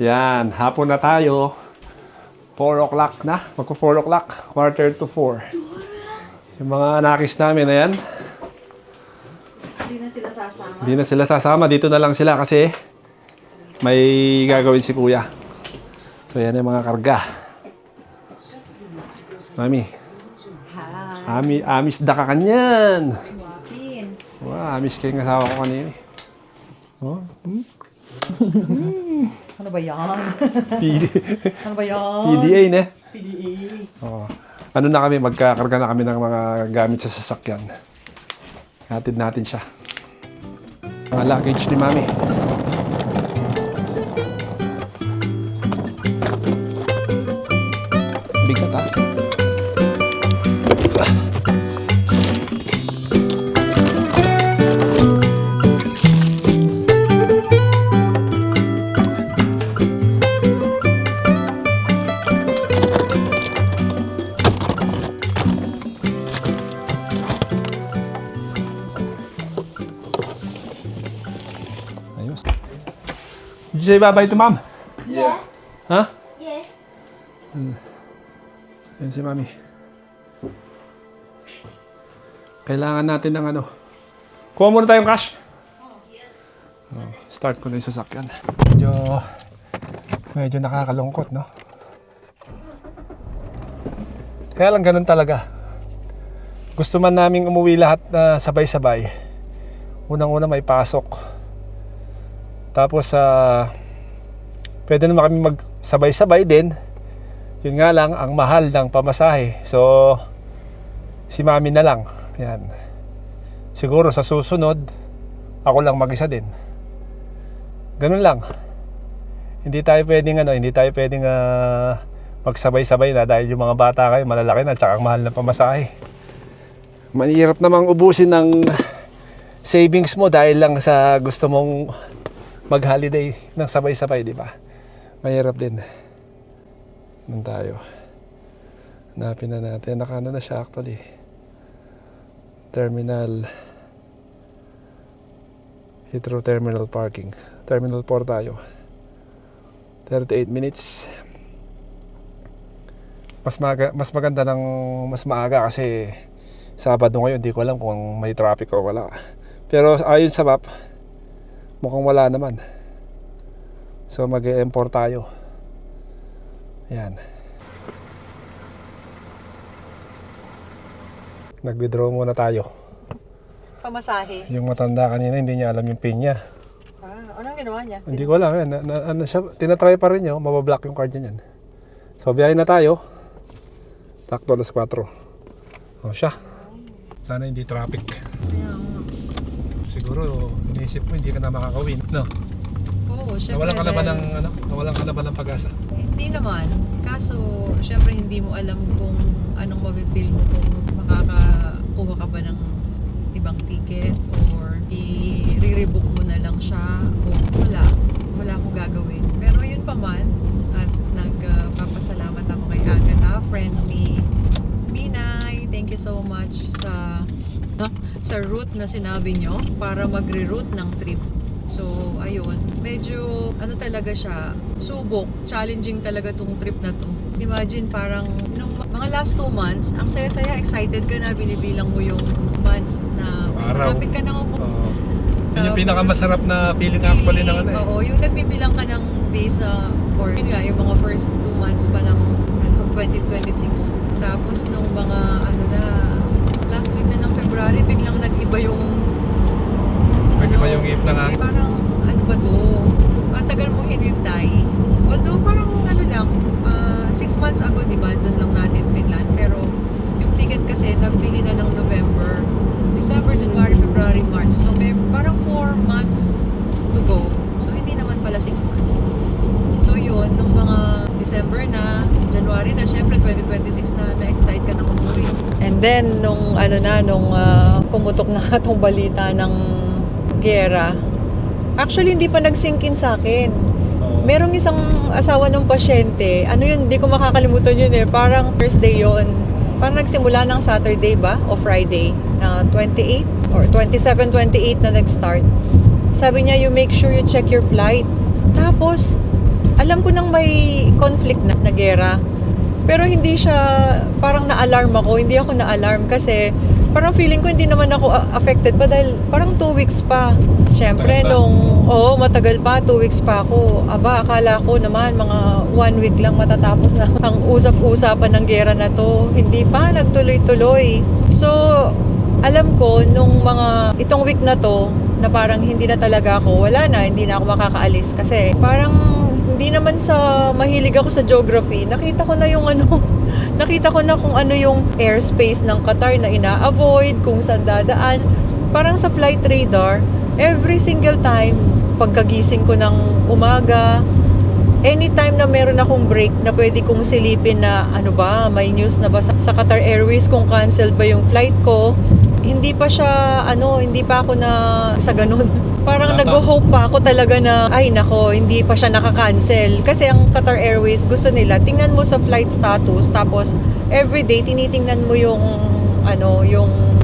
Yan, hapon na tayo. 4 o'clock na. Magko 4 o'clock. Quarter to 4. Yung mga nakis namin na yan. Hindi na sila sasama. Hindi na sila sasama. Dito na lang sila kasi may gagawin si kuya. So yan yung mga karga. Mami. Amis da ka kanyan. Wow, amis kayo ng asawa ko kanina. Oh. Ano ba yan? Ano ba yan? PDA na. PDA. Oh. Ano na kami, magkakarga na kami ng mga gamit sa sasakyan. Hatid natin siya. Mga luggage ni Mami. Bigat ah. Ayos. Did you say bye-bye to Mom? Yeah. Huh? Yeah. Yan si Mami. Kailangan natin ng ano. Kuha muna tayong cash. Oh, start ko na yung sasakyan. Medyo nakakalungkot, no? Kaya lang ganun talaga. Gusto man naming umuwi lahat na sabay-sabay. Unang-una may pasok. Tapos, pwede naman kami magsabay-sabay din. Yun nga lang, ang mahal ng pamasahe. So, si Mami na lang. Yan. Siguro sa susunod, ako lang mag-isa din. Ganun lang. Hindi tayo pwedeng magsabay-sabay na dahil yung mga bata kayo malalaki na tsaka ang mahal ng pamasahe. Mahirap namang ubusin ng savings mo dahil lang sa gusto mong mag-holiday ng sabay-sabay, di ba? Mahirap din. Nun tayo. Hanapin na natin. Nakano na siya actually. Heathrow Terminal Parking. Terminal 4 tayo. 38 minutes. Mas maganda ng mas maaga kasi Sabado ngayon. Hindi ko alam kung may traffic o wala. Pero ayon sa map, mukhang wala naman. So mag-e-M4 tayo. Yan. Nag-withdraw muna tayo. Pamasahe. Yung matanda kanina hindi niya alam yung pin niya. Anong ginawa niya? Hindi ko alam. Ano siya, tinatry pa rin niya. Mabablock yung card niya yan. So biyahe na tayo. Takto alas 4. O siya. Sana hindi traffic. Siguro iniisip mo hindi ka na makakawin. No? Oo, syempre. Nawalan ka na ba ng pag-asa? Hindi naman. Kaso, syempre hindi mo alam kung anong mafe-feel mo kung makakakuha ka ba ng ibang ticket or i-rebook mo na lang siya o wala akong gagawin. Pero yun pa man, at nagpapasalamat ako kay Agatha, friend ni Binay. Thank you so much sa route na sinabi nyo para magre-route ng trip. So, ayun. Medyo, talaga siya, subok. Challenging talaga tong trip na to. Imagine parang, nung mga last 2 months, ang saya-saya, excited ka na, binibilang mo yung months na malapit ka na ako. Yun yung pinakamasarap na feeling actually ng ano eh. Oo, yung nagbibilang ka ng days or yun nga, yung mga first 2 months pa ng 2026. Tapos nung mga last week na ng February, biglang nag-iba yung yung hip na nga. Parang ano ba to? Matagal mong hinintay. Although parang 6 months ago, di ba? Doon lang natin pinlan. Pero yung ticket kasi nabili na ng November, December, January, February, March. So may parang 4 months to go. So hindi naman pala 6 months. So yun, nung mga December na, January na, syempre 2026 na-excite ka na umuwi. And then nung pumutok na itong balita ng gera, actually hindi pa nag-sink in sa akin. Merong isang asawa ng pasyente, hindi ko makakalimutan yun eh, parang Thursday yun. Parang nagsimula ng Saturday ba o Friday na 28 or 27, 28 na nag-start. Sabi niya, you make sure you check your flight. Tapos alam ko nang may conflict na gera. Pero hindi siya, parang na-alarm ako. Hindi ako na-alarm kasi parang feeling ko hindi naman ako affected pa dahil parang 2 weeks pa. Siyempre, Matagal pa. matagal pa, 2 weeks pa ako. Aba, akala ko naman mga 1 week lang matatapos na ang usap-usapan ng gera na to. Hindi pa, nagtuloy-tuloy. So, alam ko, itong week na to, na parang hindi na talaga ako, wala na, hindi na ako makakaalis. Kasi parang hindi naman sa mahilig ako sa geography, nakita ko na kung ano yung airspace ng Qatar na ina-avoid, kung saan dadaan. Parang sa flight radar, every single time, pagkagising ko ng umaga, anytime na meron akong break na pwede kong silipin na ano ba, may news na ba sa Qatar Airways kung cancel ba yung flight ko, hindi pa ako na sa ganun. Parang Wala pa. nag-hope pa ako talaga na, ay nako, hindi pa siya nakaka-cancel. Kasi ang Qatar Airways, gusto nila, tingnan mo sa flight status, tapos everyday tinitingnan mo yung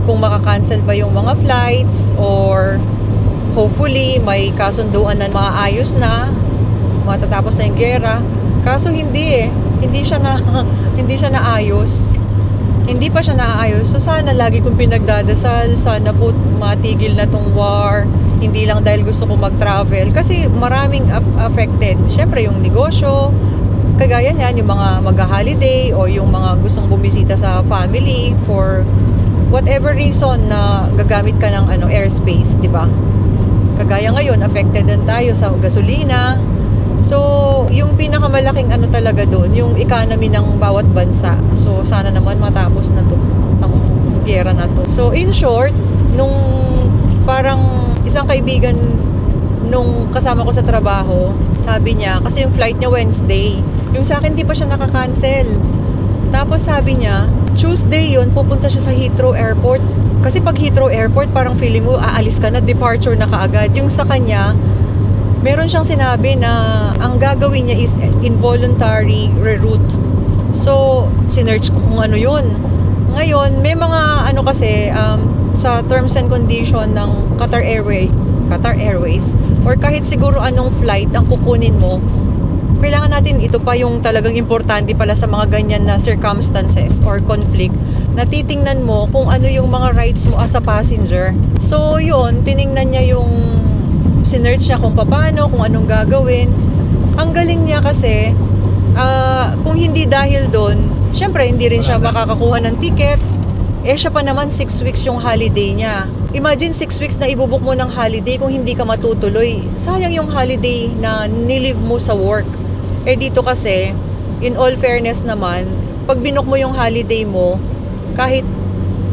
kung makaka-cancel ba yung mga flights, or hopefully may kasunduan na maayos na, matatapos na yung gera. Kaso hindi hindi siya naayos. Hindi pa siya naayos. So sana lagi kong pinagdadasal, sana po matigil na tong war. Hindi lang dahil gusto ko mag-travel. Kasi maraming affected. Siyempre yung negosyo, kagaya niyan, yung mga mag-holiday o yung mga gustong bumisita sa family for whatever reason na gagamit ka ng airspace, di ba? Kagaya ngayon, affected din tayo sa gasolina. So, yung pinakamalaking talaga doon, yung economy ng bawat bansa. So, sana naman matapos na to, ang gera na to. So, in short, nung parang isang kaibigan nung kasama ko sa trabaho, sabi niya, kasi yung flight niya Wednesday, yung sa akin di pa siya nakakancel. Tapos sabi niya, Tuesday yun, pupunta siya sa Heathrow Airport. Kasi pag Heathrow Airport, parang feeling mo, aalis ka na, departure na kaagad. Yung sa kanya, meron siyang sinabi na ang gagawin niya is involuntary reroute. So, sinearch ko kung ano yun. Ngayon, may mga kasi, sa terms and condition ng Qatar Airways, or kahit siguro anong flight ang kukunin mo, kailangan natin, ito pa yung talagang importante pala sa mga ganyan na circumstances or conflict, na titingnan mo kung ano yung mga rights mo as a passenger. So, yun, tiningnan niya yung sinearch niya kung paano, kung anong gagawin. Ang galing niya kasi, kung hindi dahil doon, syempre hindi rin siya makakakuha ng ticket. Siya pa naman 6 weeks yung holiday niya. Imagine 6 weeks na ibubuk mo ng holiday kung hindi ka matutuloy. Sayang yung holiday na nilive mo sa work. Dito kasi, in all fairness naman, pag binook mo yung holiday mo, kahit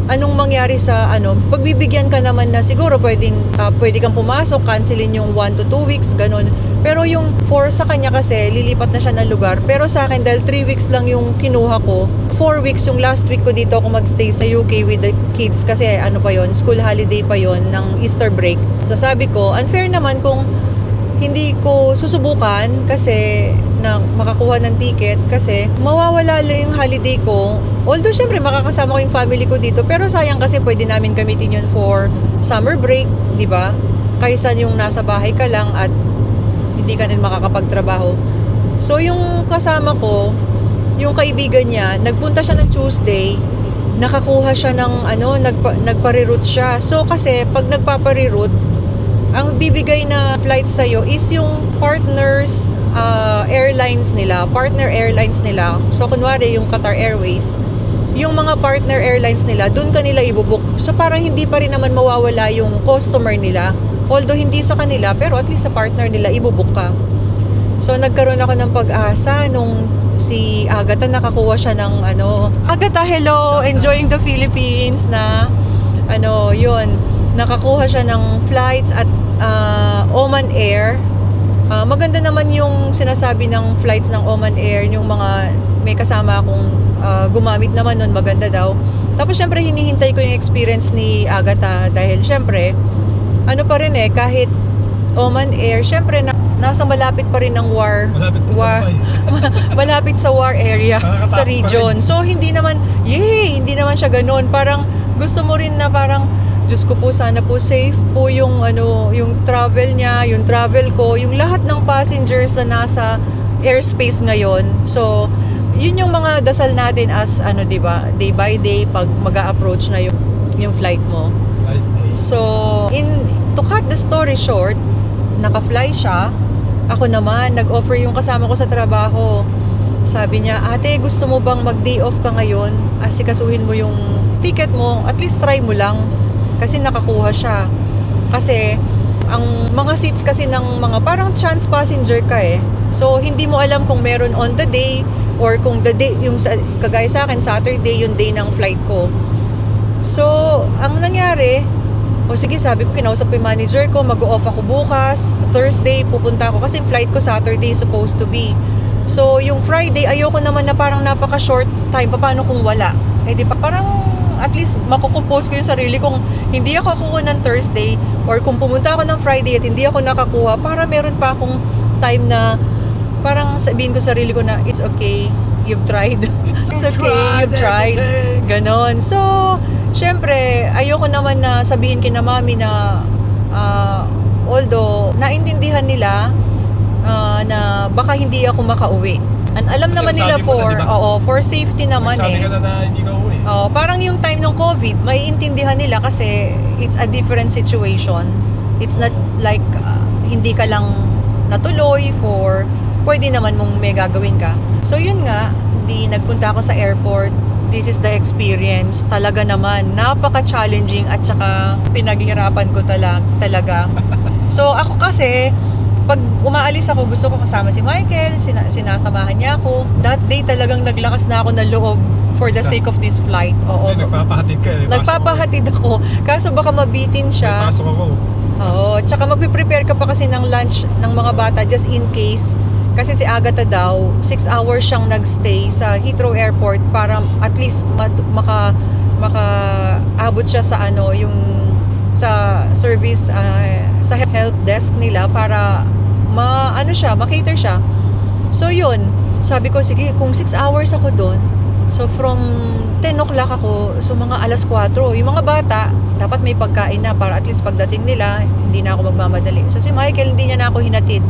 anong mangyari sa pagbibigyan ka naman na siguro pwede kang pumasok, cancelin yung 1 to 2 weeks, ganun. Pero yung 4 sa kanya kasi, lilipat na siya ng lugar. Pero sa akin, dahil 3 weeks lang yung kinuha ko, 4 weeks yung last week ko dito ako magstay sa UK with the kids kasi school holiday pa yon ng Easter break. So sabi ko, unfair naman kung hindi ko susubukan kasi na makakuha ng ticket kasi mawawala lang yung holiday ko. Although syempre makakasama ko yung family ko dito, pero sayang kasi pwede namin gamitin yun for summer break, di ba? Kaysa yung nasa bahay ka lang at hindi ka rin makakapagtrabaho. So yung kasama ko, yung kaibigan niya, nagpunta siya ng Tuesday, nakakuha siya ng nagpa-reroute siya. So kasi pag nagpapa-reroute, ang bibigay na flight sa'yo is yung partner airlines nila. So, kunwari yung Qatar Airways, yung mga partner airlines nila, dun ka nila ibubuk. So, parang hindi pa rin naman mawawala yung customer nila. Although, hindi sa kanila, pero at least sa partner nila, ibubuk ka. So, nagkaroon ako ng pag-asa nung si Agatha, nakakuha siya ng Agatha, hello! Enjoying the Philippines na yun. Nakakuha siya ng flights at Oman Air. Maganda naman yung sinasabi ng flights ng Oman Air, yung mga may kasama akong gumamit naman nun, maganda daw. Tapos syempre hinihintay ko yung experience ni Agatha dahil syempre pa rin kahit Oman Air, syempre nasa malapit pa rin ng malapit sa war area, sa region. So hindi naman siya ganoon. Parang gusto mo rin na parang, Diyos ko po, sana po safe po yung travel niya, yung travel ko, yung lahat ng passengers na nasa airspace ngayon. So, yun yung mga dasal natin as ano, 'di ba? Day by day pag mag-a-approach na yung flight mo. So, to cut the story short, naka-fly siya. Ako naman, nag-offer yung kasama ko sa trabaho. Sabi niya, ate, gusto mo bang mag-day off ka ngayon? Asikasuhin mo yung ticket mo, at least try mo lang. Kasi nakakuha siya. Kasi, ang mga seats kasi ng mga parang chance passenger ka eh. So, hindi mo alam kung meron on the day or kung the day, yung kagaya sa akin, Saturday, yung day ng flight ko. So, ang nangyari, sige, sabi ko, kinausap ko yung manager ko, mag-off ako bukas, Thursday, pupunta ako. Kasi yung flight ko Saturday supposed to be. So, yung Friday, ayoko naman na parang napaka-short time. Paano kung wala? Di ba? Parang at least makukompose ko yung sarili kung hindi ako kukuha ng Thursday or kung pumunta ako ng Friday at hindi ako nakakuha, para meron pa akong time na parang sabihin ko sa sarili ko na, it's okay, you've tried. It's okay, you've tried. Ganon. So, syempre, ayoko naman na sabihin kina mami na although naintindihan nila na baka hindi ako makauwi. And alam Kasi naman nila sabi mo na, diba? for safety naman sabi ka na hindi ka uwi. Parang yung time ng COVID, maiintindihan nila kasi it's a different situation. It's not like hindi ka lang natuloy for pwede naman mong may gagawin ka. So yun nga, nagpunta ako sa airport. This is the experience. Talaga naman, napaka-challenging at saka pinaghirapan ko talaga. So ako kasi, pag umaalis ako, gusto ko kasama si Michael, sinasamahan niya ako. That day talagang naglakas na ako ng loob for the sake of this flight. Oo. Nagpapahatid ka eh. Nagpapahatid ako. Kaso baka mabitin siya. Pasok ako. Oo. Tsaka magpe-prepare ka pa kasi ng lunch ng mga bata just in case. Kasi si Agatha daw, 6 hours siyang nagstay sa Heathrow Airport para at least makaabot siya sa yung sa service sa help desk nila para ma-cater siya. So yun, sabi ko sige, kung 6 hours ako doon, so from 10 o'clock ako, so mga alas 4, yung mga bata dapat may pagkain na para at least pagdating nila, hindi na ako magmamadali. So si Michael, hindi niya na ako hinatid.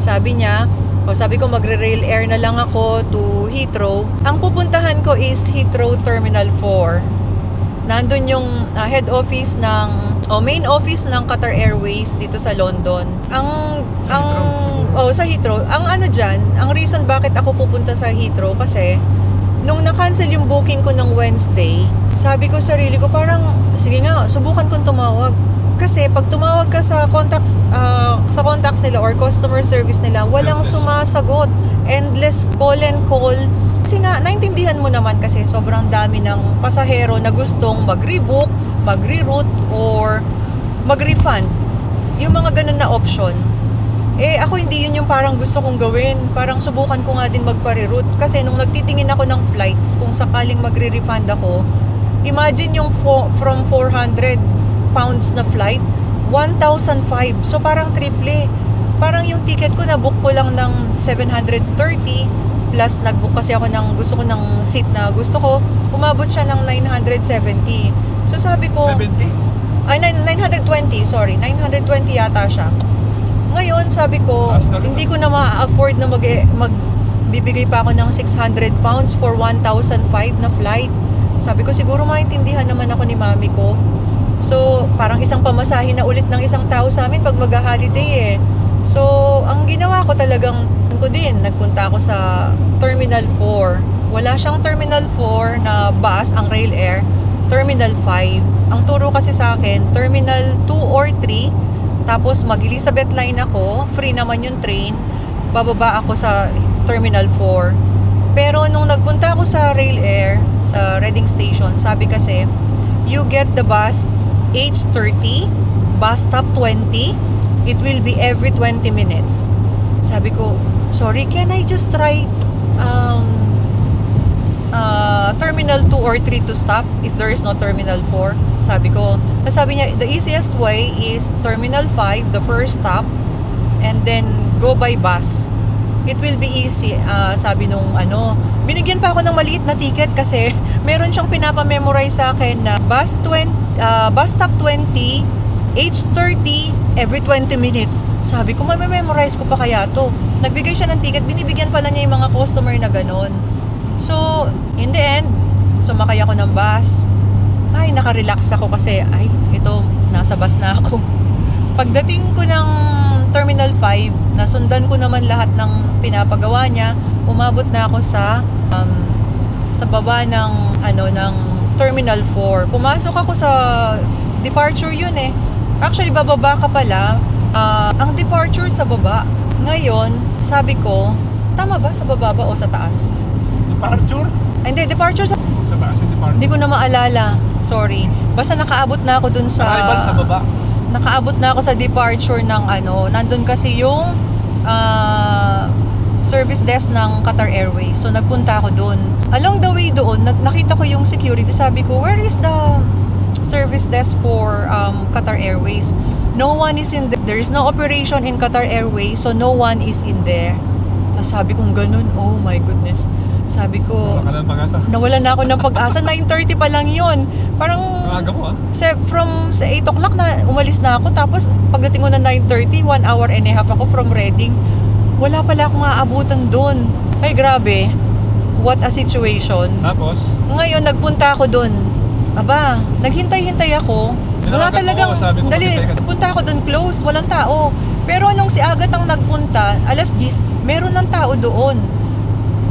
Sabi ko magre-rail air na lang ako to Heathrow. Ang pupuntahan ko is Heathrow Terminal 4. Nandun yung head office main office ng Qatar Airways dito sa London. Sa Heathrow. Ang reason bakit ako pupunta sa Heathrow kasi nung na-cancel yung booking ko ng Wednesday, sabi ko sarili ko parang sige nga, subukan kong tumawag. Kasi pag tumawag ka sa contacts nila or customer service nila, walang sumasagot. Endless call and call. Kasi nga, naintindihan mo naman kasi sobrang dami ng pasahero na gustong mag-rebook, mag-reroute, or mag-refund. Yung mga ganun na option. Ako hindi yun yung parang gusto kong gawin. Parang subukan ko nga din magpa-reroute. Kasi nung nagtitingin ako ng flights, kung sakaling magre-refund ako, imagine yung from 400 pounds na flight, 1,005. So parang triple. Parang yung ticket ko na book ko lang ng 730 plus nag-book kasi ako gusto ko ng seat na gusto ko, umabot siya ng 970. So sabi ko 70? Ay 920, sorry. 920 yata siya. Ngayon sabi ko, hindi ko na ma-afford na magbibigay pa ako ng 600 pounds for 1,005 na flight. Sabi ko siguro maintindihan naman ako ni mami ko. So, parang isang pamasahe na ulit ng isang tao sa amin pag mag-holiday eh. So, ang ginawa ko talagang nagpunta ako sa Terminal 4. Wala siyang Terminal 4 na bus, ang Rail Air. Terminal 5. Ang turo kasi sa akin, Terminal 2 or 3. Tapos mag-Elizabeth Line ako. Free naman yung train. Bababa ako sa Terminal 4. Pero nung nagpunta ako sa Rail Air, sa Reading Station, sabi kasi, you get the bus H30, bus stop 20, it will be every 20 minutes. Sabi ko, sorry, can I just try Terminal 2 or 3 to stop if there is no Terminal 4? Sabi niya, the easiest way is Terminal 5, the first stop, and then go by bus. It will be easy. Sabi nung binigyan pa ako ng maliit na ticket kasi meron siyang pinapamemorize sa akin na bus stop 20, 8:30 every 20 minutes. Sabi ko, memorize ko pa kaya to. Nagbigay siya ng ticket, binibigyan pala niya yung mga customer na ganon. So, in the end, sumakay ako ng bus. Ay, nakarelax ako kasi, ay, ito, nasa bus na ako. Pagdating ko ng Terminal 5, nasundan ko naman lahat ng pinapagawa niya. Umabot na ako sa baba ng Terminal 4. Pumasok ako sa departure yun eh. Actually, bababa ka pala. Ang departure sa baba. Ngayon, sabi ko, tama ba? Sa baba ba o sa taas? Departure? Hindi, departure sa... Sa taas yung departure. Hindi ko na maalala. Sorry. Basta nakaabot na ako dun sa... Arrival sa baba. Nakaabot na ako sa departure ng nandun kasi yung service desk ng Qatar Airways. So, nagpunta ako dun. Along the way doon, nakita ko yung security. Sabi ko, where is the service desk for Qatar Airways? No one is in there. There is no operation in Qatar Airways, so no one is in there. Tapos sabi kong ganun, oh my goodness. Sabi ko, Wala ka ng pag-asa. nawala na ako ng pag-asa. 9:30 pa lang yun. Parang Maaga mo from 8 o'clock na umalis na ako. Tapos pagdating ko na 9:30, 1 hour and a half ako from Reading. Wala pala akong aabutan doon. Ay grabe. What a situation. Tapos? Ngayon, nagpunta ako doon. Aba, naghintay-hintay ako. Wala Tinawagan talagang, mo, sabi ko, dali, maghintay ka. punta ako doon close, walang tao. Pero nung si Agat ang nagpunta, alas 10, meron ng tao doon.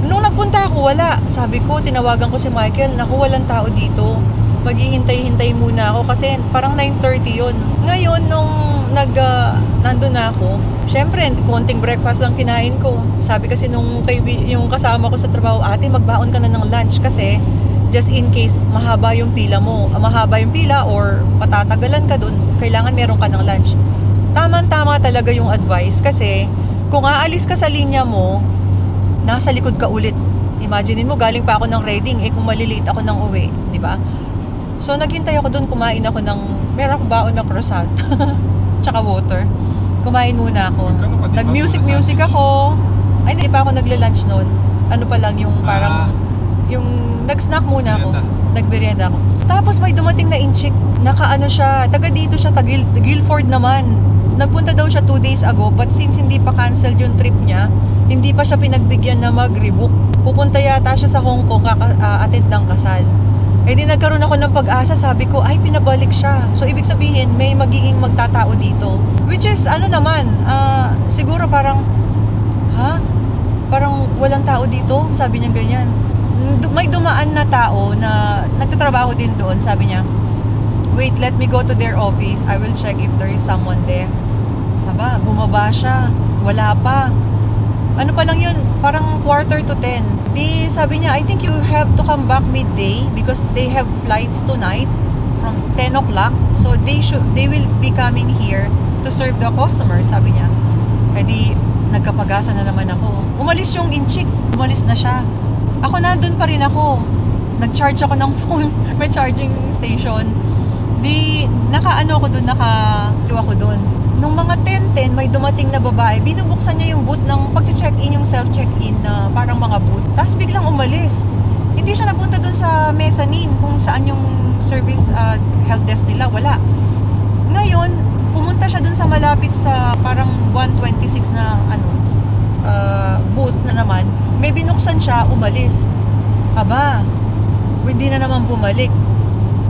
Nung nagpunta ako, wala. Sabi ko, tinawagan ko si Michael, naku, walang tao dito. Maghihintay-hintay muna ako kasi parang 9:30 yun. Ngayon, nung nandun na ako, syempre, konting breakfast lang kinain ko. Sabi kasi yung kasama ko sa trabaho, ate, magbaon ka na ng lunch kasi just in case mahaba yung pila mo. Mahaba yung pila or patatagalan ka dun, kailangan meron ka ng lunch. Tama-tama talaga yung advice kasi kung aalis ka sa linya mo, nasa likod ka ulit. Imaginein mo, galing pa ako ng Reading, kung maliliit ako ng uwi, di ba? So, naghintay ako doon, kumain ako meron akong baon na croissant, tsaka water. Kumain muna ako. Nag-music ako. Ay, hindi pa ako nagla-lunch noon. Ano pa lang, yung parang, yung nag-snack muna ako. Nagmerienda ako. Tapos may dumating na inchik, siya, taga dito siya, Guilford naman. Nagpunta daw siya 2 days ago, but since hindi pa canceled yung trip niya, hindi pa siya pinagbigyan na mag-rebook. Pupunta yata siya sa Hong Kong, attend ng kasal. Eh di nagkaroon ako ng pag-asa, sabi ko, ay pinabalik siya. So ibig sabihin, may magiging magtatao dito. Which is, siguro parang, parang walang tao dito? Sabi niya ganyan. May dumaan na tao na nagtatrabaho din doon, sabi niya, wait, let me go to their office. I will check if there is someone there. Aba, bumaba siya. Wala pa. Ano pa lang yun? Parang 9:45. Di sabi niya, I think you have to come back midday because they have flights tonight from 10 o'clock. So they will be coming here to serve the customer, sabi niya. Eh di, nagkapagasa na naman ako. Umalis yung inchik. Umalis na siya. Ako nandun pa rin ako. Nag-charge ako ng phone. May charging station. Di, ako doon. Nung mga 10:10, may dumating na babae. Binubuksan niya yung booth ng pag-check-in, yung self-check-in na parang mga booth. Tapos biglang umalis. Hindi siya napunta doon sa mezzanine kung saan yung service help desk nila. Wala. Ngayon, pumunta siya doon sa malapit sa parang 126 na booth na naman. May binuksan siya, umalis. Aba, hindi na naman bumalik.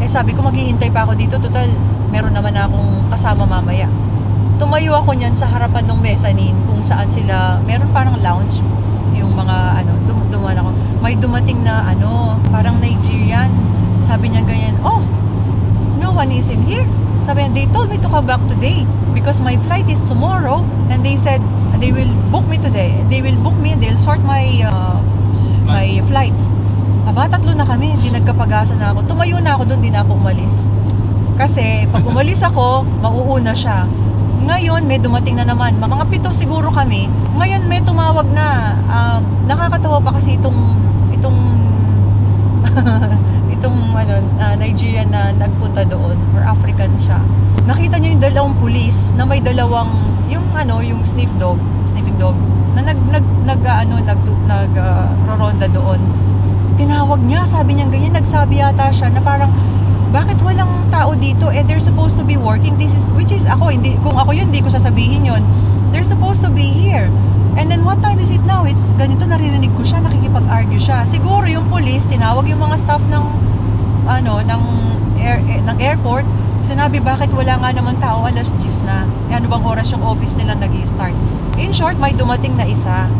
Eh sabi ko, maghihintay pa ako dito. Total, meron naman akong kasama mamaya. Tumayo ako niyan sa harapan ng mezzanine kung saan sila, meron parang lounge. Yung mga, dumaan ako. May dumating na, parang Nigerian. Sabi niya ganyan, oh, no one is in here. Sabi niya, they told me to come back today because my flight is tomorrow and they said they will book me today. They will book me and they'll sort my flights. Aba, 3 na kami, hindi nagkapag-asa na ako. Tumayo na ako doon, hindi na ako umalis. Kasi pag umalis ako, mauuna siya. Ngayon, may dumating na naman. Mga 7 siguro kami. Ngayon, may tumawag na. Nakakatawa pa kasi itong Nigerian na nagpunta doon. Or African siya. Nakita niya yung 2 pulis na may 2, yung sniffing dog, na nagroronda doon. Tinawag niya, sabi niya ganyan, nagsabi yata siya na parang bakit walang tao dito? They're supposed to be working. Which is ako, hindi, kung ako yun, hindi ko sasabihin yun. They're supposed to be here. And then what time is it now? It's ganito, naririnig ko siya, nakikipag-argue siya. Siguro yung police, tinawag yung mga staff ng airport. Sinabi, bakit wala nga naman tao, alas 10 na. Ano bang oras yung office nila nag-i-start? In short, may dumating na isa.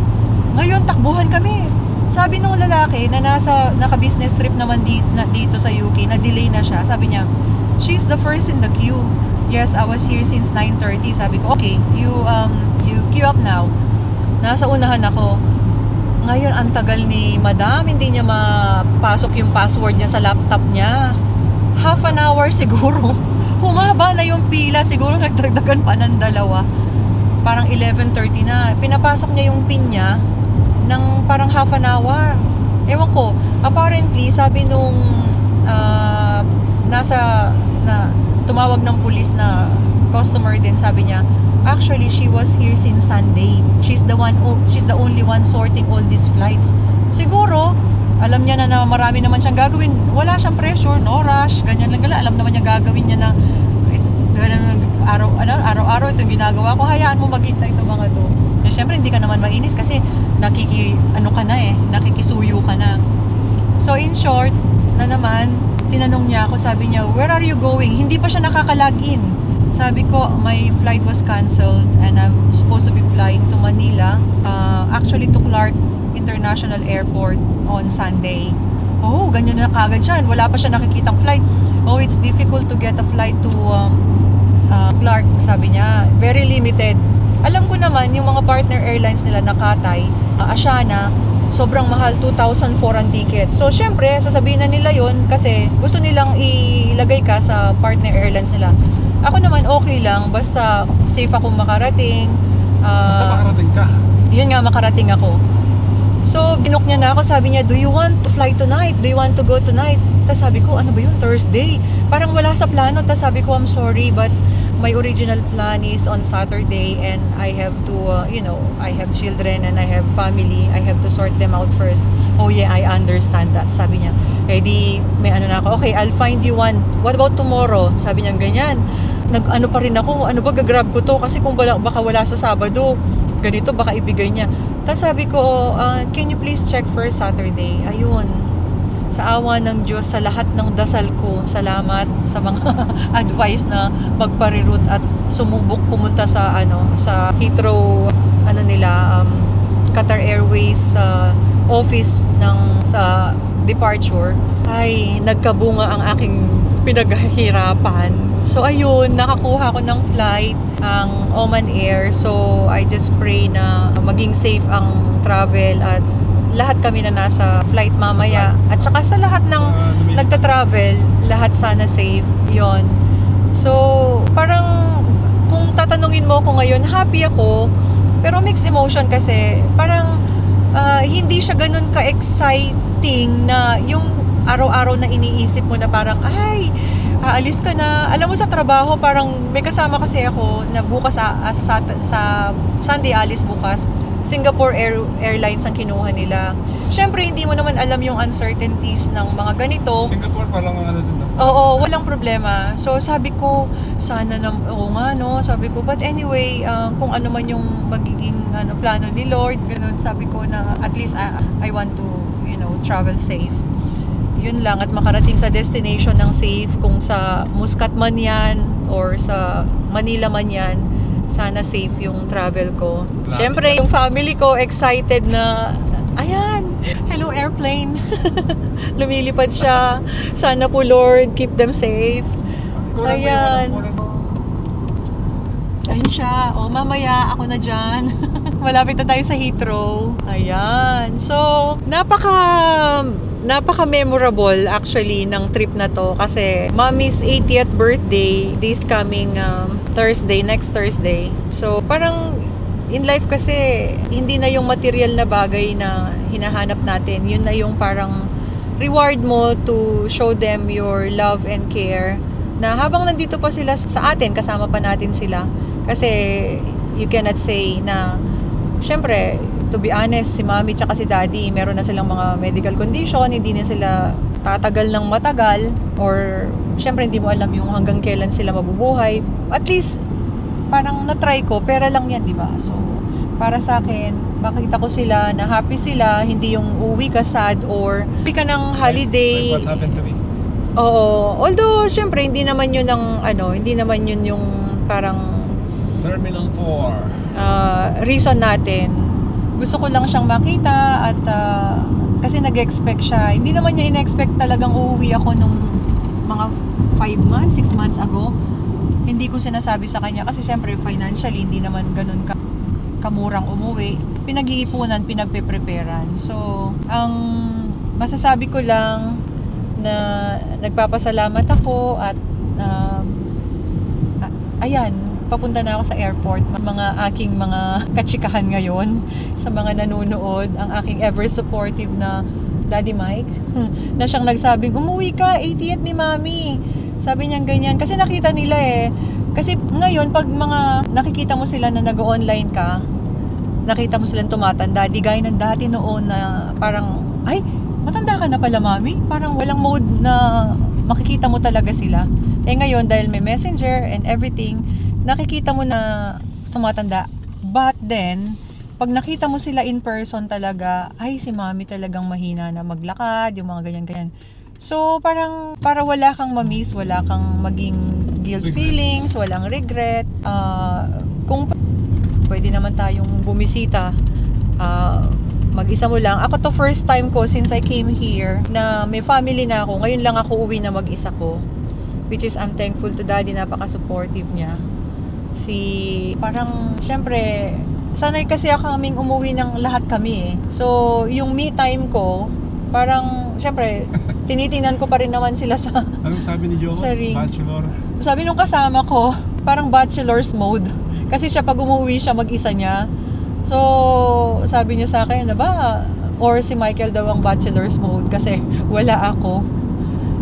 Ngayon, takbuhan kami. Sabi nung lalaki na naka-business trip naman dito sa UK, na-delay na siya. Sabi niya, she's the first in the queue. Yes, I was here since 9:30. Sabi ko, okay, you queue up now. Nasa unahan ako. Ngayon, ang tagal ni madam, hindi niya mapasok yung password niya sa laptop niya. Half an hour siguro. Humaba na yung pila, siguro nagdagdagan pa ng 2. Parang 11:30 na. Pinapasok niya yung pin niya ng parang half an hour. Ewan ko, apparently, sabi nung tumawag ng police na customer din, sabi niya, actually, she was here since Sunday. She's the only one sorting all these flights. Siguro, alam niya na marami naman siyang gagawin. Wala siyang pressure, no rush, ganyan lang. Alam naman niya gagawin niya na araw-araw itong ginagawa ko. Hayaan mo maghintay ito mga to. Eh, syempre, hindi ka naman mainis kasi nakikisuyo ka na. So, in short, tinanong niya ako, sabi niya, where are you going? Hindi pa siya nakaka-log-in. Sabi ko, my flight was cancelled and I'm supposed to be flying to Manila, actually to Clark International Airport on Sunday. Oh, ganyan na kagad siya. Wala pa siya nakikitang flight. Oh, it's difficult to get a flight to Clark, sabi niya. Very limited. Alam ko naman, yung mga partner airlines nila na Cathay, Asiana, sobrang mahal, 2,004 ang ticket. So, syempre, sasabihin na nila yon kasi gusto nilang ilagay ka sa partner airlines nila. Ako naman, okay lang. Basta safe akong makarating. Basta makarating ka. Yun nga, makarating ako. So, binook niya na ako. Sabi niya, do you want to fly tonight? Do you want to go tonight? Tapos sabi ko, ano ba yun? Thursday. Parang wala sa plano. Tapos sabi ko, I'm sorry, but my original plan is on Saturday and I have to, I have children and I have family. I have to sort them out first. Oh yeah, I understand that. Sabi niya, di, may ano na ako. Okay, I'll find you one. What about tomorrow? Sabi niya, ganyan. Nag-ano pa rin ako. Ano ba, gagrab ko to? Kasi kung baka wala sa Sabado, ganito, baka ibigay niya. Tapos sabi ko, can you please check for Saturday? Ayun. Sa awa ng Diyos, sa lahat ng dasal ko, salamat sa mga advice na magpare-route at sumubok pumunta sa Heathrow, Qatar Airways office sa departure, ay nagkabunga ang aking pinaghihirapan. So ayun, nakakuha ko ng flight, ang Oman Air. So I just pray na maging safe ang travel at lahat kami na nasa flight mamaya. At saka sa lahat ng nagta-travel, lahat sana safe. Yon. So, parang kung tatanungin mo ako ngayon, happy ako. Pero mixed emotion kasi parang hindi siya ganun ka-exciting na yung araw-araw na iniisip mo na parang, ay, aalis ka na. Alam mo sa trabaho, parang may kasama kasi ako na bukas sa Sunday alis bukas. Singapore Airlines ang kinuha nila. Syempre, hindi mo naman alam yung uncertainties ng mga ganito. Singapore parang din. Oo, walang problema. So, sabi ko, sana oo nga, no? Sabi ko, but anyway, kung ano man yung magiging plano ni Lord, ganun, sabi ko na at least I want to, travel safe. Yun lang, at makarating sa destination ng safe, kung sa Muscat man yan, or sa Manila man yan, sana safe yung travel ko. Siyempre, yung family ko excited na, ayan, hello airplane. Lumilipad siya. Sana po Lord, keep them safe. Ayan. Ayun siya. O, mamaya ako na dyan. Malapit na tayo sa Heathrow. Ayan. So, napaka-memorable actually ng trip na to kasi Mommy's 80th birthday this coming next Thursday. So parang in life kasi hindi na yung material na bagay na hinahanap natin. Yun na yung parang reward mo to show them your love and care na habang nandito pa sila sa atin, kasama pa natin sila. Kasi you cannot say na syempre, to be honest, si Mommy tsaka si Daddy, meron na silang mga medical condition, hindi na sila tatagal ng matagal. or syempre hindi mo alam yung hanggang kailan sila mabubuhay. At least parang na-try ko, pera lang yan, di ba? So, para sa akin, makita ko sila na happy sila, hindi yung uwi ka sad or uwi ka ng holiday. Like what happened to me? Oo. Although, syempre, hindi naman yun hindi naman yun yung parang Terminal 4. reason natin. Gusto ko lang siyang makita at kasi nag-expect siya. Hindi naman niya in-expect talagang uuwi ako nung mga 5 months, 6 months ago. Hindi ko sinasabi sa kanya kasi syempre financially hindi naman ganun kamurang umuwi. Pinag-iipunan, pinagpe-preparean. So, ang masasabi ko lang na nagpapasalamat ako at ayan, papunta na ako sa airport. Mga aking mga katsikahan ngayon sa mga nanonood, ang aking ever supportive na Daddy Mike na siyang nagsabing, umuwi ka, 80th ni Mami. Sabi niya ganyan. Kasi nakita nila Kasi ngayon, pag mga nakikita mo sila na nag-online ka, nakita mo silang tumatanda, di gaya ng dati noon na parang, ay, matanda ka na pala, Mami. Parang walang mode na makikita mo talaga sila. Ngayon, dahil may messenger and everything, nakikita mo na tumatanda. But then, pag nakita mo sila in person talaga, ay, si Mami talagang mahina na maglakad, yung mga ganyan-ganyan. So, parang para wala kang mamiss, wala kang maging guilt feelings, walang regret. Kung pwede naman tayong bumisita, mag-isa mo lang. Ako to first time ko since I came here na may family na ako. Ngayon lang ako uwi na mag-isa ko. Which is I'm thankful to Daddy, napaka-supportive niya. Parang, syempre, sanay kasi kaming umuwi ng lahat kami So, yung me time ko, parang, syempre, tinitingnan ko pa rin naman sila sa Anong sabi ni Joe? sa ring. Bachelor? Sabi nung kasama ko, parang bachelor's mode. Kasi siya pag umuwi siya mag-isa niya. So, sabi niya sa akin na ba, or si Michael daw ang bachelor's mode kasi wala ako.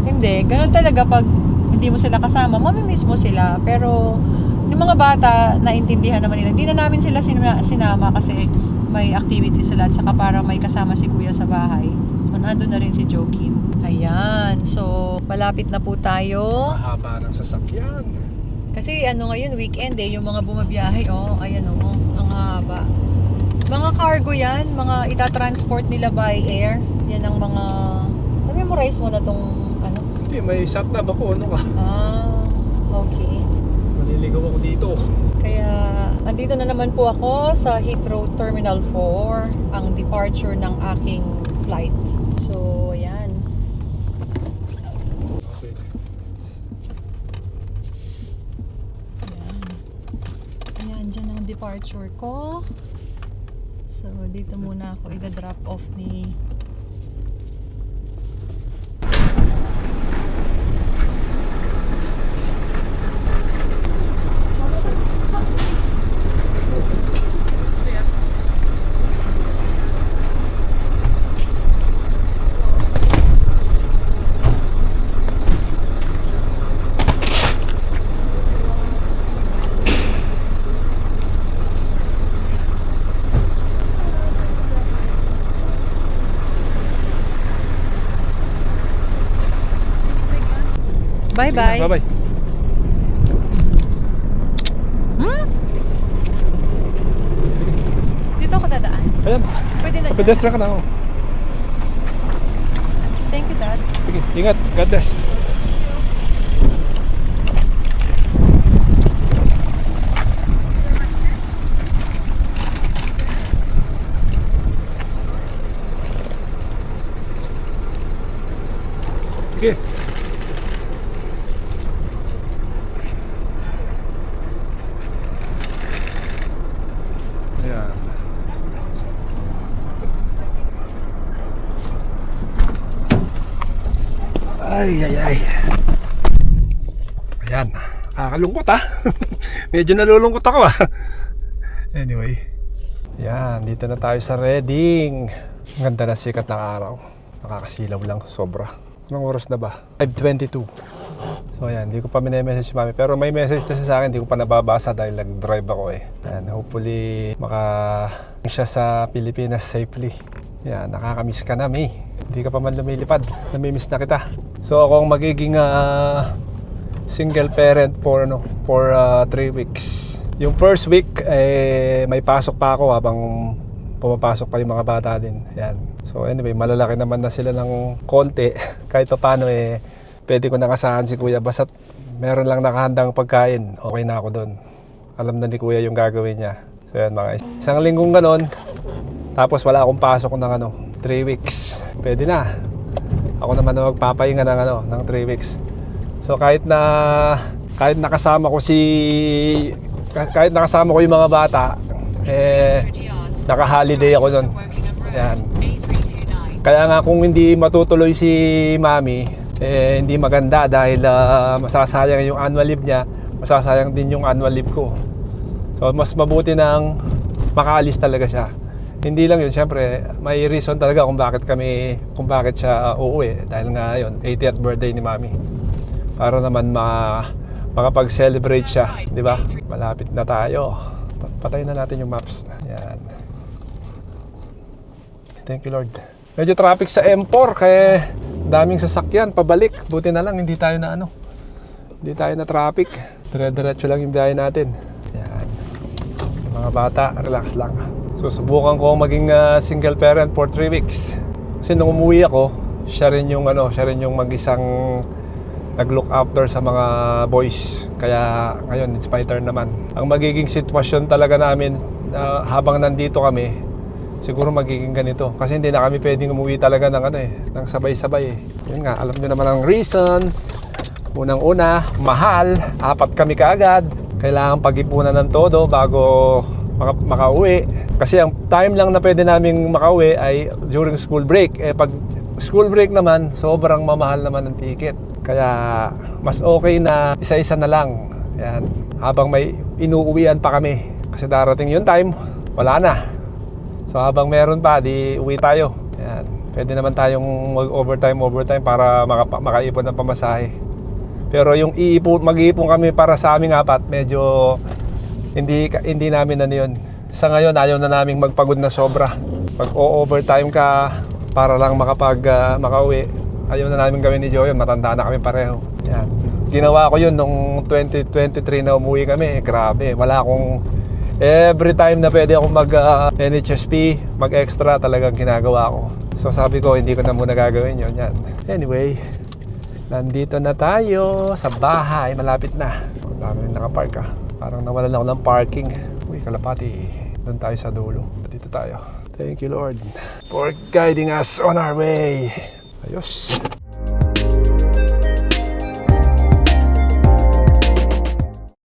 Hindi, ganun talaga pag hindi mo sila kasama, mamimiss mo sila. Pero, yung mga bata, naintindihan naman nila. Hindi na namin sila sinama kasi may activity sila at saka para may kasama si Kuya sa bahay. So, nandun na rin si Joakim. Ayan. So, malapit na po tayo. Mahaba ng sasakyan. Kasi ngayon, weekend yung mga bumabiyahe, ayan ang haba. Mga cargo yan, mga itatransport nila by air. Yan ang mga, na-memorize mo na tong, Hindi, may sat na ako. Ano ka? Okay. Maliligaw ako dito. Kaya, andito na naman po ako sa Heathrow Terminal 4, ang departure ng aking flight. So, ayan. Okay. Ayan, dyan ang departure ko. So, dito muna ako i-drop off ni Bye-bye. Bye-bye. Dito ako dadaan. Ayan. Pwede na dyan. Pedestrian ka na. Thank you, Dad. Sige, ingat. God bless. Sige. Ayan. Ay. Ayan. Kakalungkot Medyo nalulungkot ako Anyway. Ayan, dito na tayo sa Reading. Ang ganda na sikat ng araw. Nakakasilaw lang, sobra. Anong oras na ba? 5:22. So ayan, hindi ko pa message si Mami. Pero may message na siya sa akin, hindi ko pa nababasa dahil nag-drive ako Ayan, hopefully siya sa Pilipinas safely. Yan, nakakamiss ka na, May. Hindi ka pa man lumilipad. Namimiss na kita. So ako ang magiging single parent for 3 weeks. Yung first week may pasok pa ako habang pumapasok pa yung mga bata din. Yan. So anyway, malalaki naman na sila ng konti. Kahit pa paano pwede ko nakasahan si Kuya. Basta't meron lang nakahandang pagkain, okay na ako doon. Alam na ni Kuya yung gagawin niya. So yan, mga isang linggong ganon. Tapos wala akong pasok ng 3 weeks. Pwede na. Ako naman na magpapahinga ng 3 weeks. So kahit nakasama ko yung mga bata, naka-holiday ako doon. Yan. Kaya nga kung hindi matutuloy si Mami, hindi maganda dahil masasayang yung annual leave niya, masasayang din yung annual leave ko. So mas mabuti nang makaalis talaga siya. Hindi lang yun, syempre may reason talaga kung bakit siya uuwi. Dahil nga yun, 80th birthday ni Mami. Para naman makapag-celebrate siya, di ba? Malapit na tayo. Patayin na natin yung maps. Yan. Thank you, Lord. Medyo traffic sa M4 kaya daming sasakyan pabalik. Buti na lang hindi tayo na traffic. Dire-diretso lang yung biyahe natin. Yan. Yung mga bata, relax lang. Susubukan ko maging single parent for 3 weeks. Kasi nung umuwi ako, siya rin yung mag-isang nag-look after sa mga boys. Kaya ngayon, it's my turn naman. Ang magiging sitwasyon talaga namin habang nandito kami, siguro magiging ganito. Kasi hindi na kami pwedeng umuwi talaga ng sabay-sabay. Yun nga, alam nyo naman ang reason. Unang-una, mahal. 4 kami kaagad. Kailangan pag-ipunan ng todo bago makauwi. Kasi ang time lang na pwede naming makauwi ay during school break. Pag school break naman, sobrang mamahal naman ng ticket. Kaya mas okay na isa-isa na lang. Yan. Habang may inuuwian pa kami. Kasi darating yung time, wala na. So habang meron pa, di uwi tayo. Yan. Pwede naman tayong mag-overtime para makaipon ng pamasahe. Pero yung mag-iipon kami para sa aming 4, medyo hindi namin yun. Sa ngayon, ayaw na naming magpagod na sobra. Pag-overtime ka para lang makauwi, ayaw na namin gawin ni Joyon. Matanda na kami pareho. Yan. Ginawa ko yun nung 2023 na umuwi kami. Grabe, wala akong every time na pwede akong NHSP, mag-extra talagang ginagawa ko. So sabi ko, hindi ko na muna gagawin yun. Yan. Anyway, nandito na tayo sa bahay. Malapit na. Ang dami nakapark ka. Parang nawalan ako ng parking. Uy, kalapati. Doon tayo sa dulo. Dito tayo. Thank you, Lord, for guiding us on our way. Ayos.